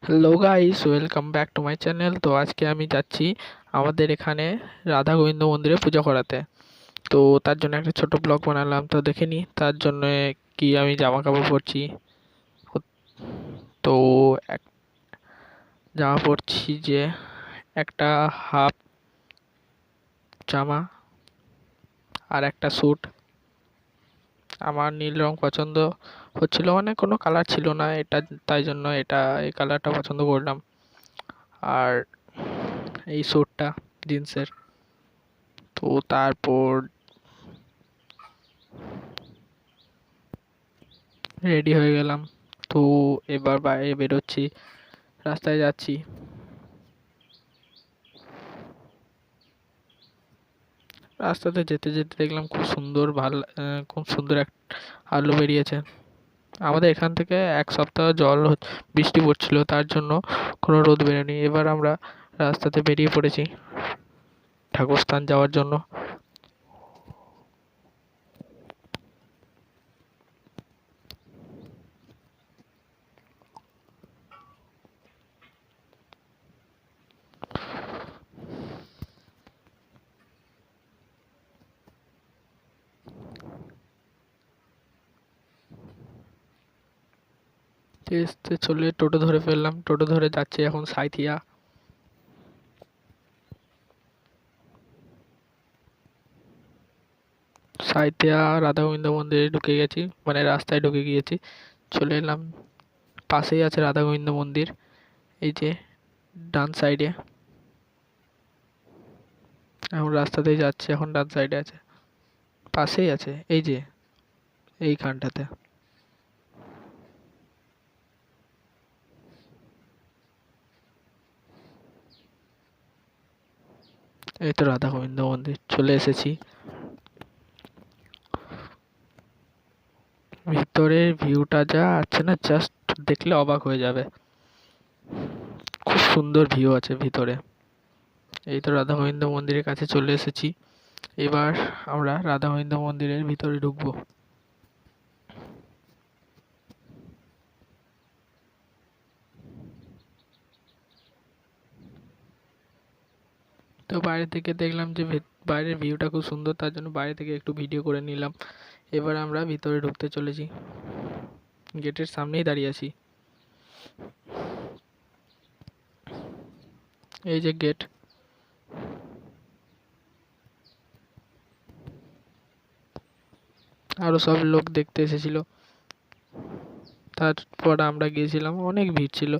Hello guys, welcome back to my channel. তো আজকে আমি যাচ্ছি আমাদের এখানে রাধা গোবিন্দ মন্দিরে পূজা করাতে। তো তার জন্য একটা ছোট ব্লগ বানালাম, তো দেখে নি তার জন্য কি আমি জামা কাপড় পরছি। তো এক জামা পরছি যে একটা হাফ জামা আর একটা স্যুট। আমার নীল রং পছন্দ হচ্ছিল, মানে কোনো কালার ছিল না এটা, তাই জন্য এই কালারটা পছন্দ করলাম। আর এই স্যুটটা জিন্সের। তো তারপর রেডি হয়ে গেলাম। তো এবার বাইরে বেরোচ্ছি, রাস্তায় যাচ্ছি। রাস্তাতে যেতে যেতে দেখলাম খুব সুন্দর এক আলো বেরিয়েছে। আমাদের এখান থেকে এক সপ্তাহ বৃষ্টি পড়ছিল, তার জন্য কোনো রোদ বেরোয়নি। এবার আমরা রাস্তাতে বেরিয়ে পড়েছি ঠাকুরস্থান যাওয়ার জন্য। চলে টোটো ধরে ফেললাম, টোটো ধরে যাচ্ছি এখন সাঁইথিয়া। সাঁইথিয়া রাধা গোবিন্দ মন্দিরে ঢুকে গেছি, মানে রাস্তায় ঢুকে গিয়েছি। চলে এলাম, পাশেই আছে রাধা গোবিন্দ মন্দির, এই যে ডান সাইডে। এখন রাস্তাতেই যাচ্ছি, এখন ডান সাইডে আছে, পাশেই আছে, এই যে এইখানটাতে। এই তো রাধা গোবিন্দ মন্দির, চলে এসেছি। ভিতরের ভিউটা যা আছে না, জাস্ট দেখলে অবাক হয়ে যাবে। খুব সুন্দর ভিউ আছে ভিতরে। এই তো রাধা গোবিন্দ মন্দিরের কাছে চলে এসেছি। এবার আমরা রাধা গোবিন্দ মন্দিরের ভিতরে ঢুকবো। তো বাইরে থেকে দেখলাম যে বাইরের ভিউটা খুব সুন্দর, তার জন্য বাইরে থেকে একটু ভিডিও করে নিলাম। এবার আমরা ভিতরে ঢুকতে চলেছি, গেটের সামনেই দাঁড়িয়ে আছি। এই যে গেট। আরো সব লোক দেখতে এসেছিল। তারপর আমরা গিয়েছিলাম, অনেক ভিড় ছিল।